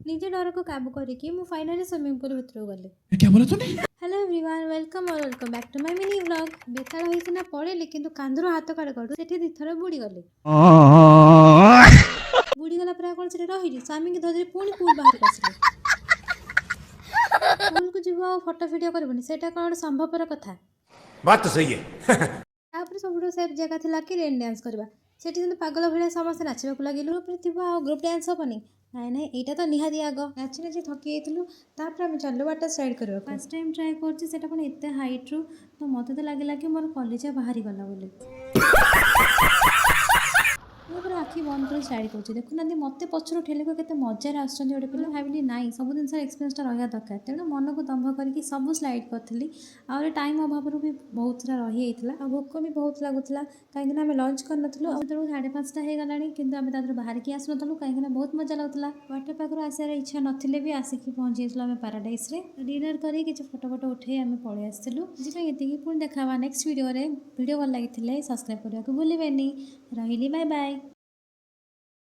निजे डर को काबू करके मु फाइनली स्विमिंग पूल भीतर गली। क्या बोला तूने? हेलो एवरीवन, वेलकम और welcome back to my mini vlog. बेताल होई सिना पड़ेली किंतु कांधरो हाथ काड़ काड़ू सेठी दिथर बुड़ी गली। बुड़ी गला पर कोन सेठी रहिली स्वामी के धरि पुणी पूल बाहर आसिले। पूल को जीव आ फोटो वीडियो करबनी सेटा कोन संभवपर कथा। बात तो सही है। तापर सबुठो सेफ जगह थिला कि रेन डांस करबा। सेठी जन पागल भलिया समस्त नाचबाक लागिलु पर थिबा आ ग्रुप डांस हबनी। नाइ नाइ एटा तो निहाती आग नाची नाची थकी जाइतलु। तापर आमे चल्लु वाटर साइड करबा। फर्स्ट टाइम ट्राई करछि सेटा पण एते हाइट रु तो मते तो लागिला कि मोर कॉलेज बाहरी गला बोली। पूरा आखि बंद कर स्टाइल कर देखुना मत पचर ठेले को केते मजार आसुँच गोटे पिला भाविली नाई सब जिन एक्सपीरियंसटा रहा दरकार तेणु मन को दम्भ करके सब स्लाइड करी आउ टाइम अभाव भी बहुत सारा रही है भोक भी बहुत लगुला कहीं आम लंच कर जो 5:30 होगा कि बाहर की आसलु कहीं बहुत मजा लगुला वाटर पार्क आसार इच्छा नथिले भी आसिक पहुँची आम पाराडाइस डिनर कर फोटो फोटो उठे आम पलि आसलु ये पुणी देखा नेक्स्ट वीडियो भल लगी सब्सक्राइब करने को भूलें। रही बाय बाय।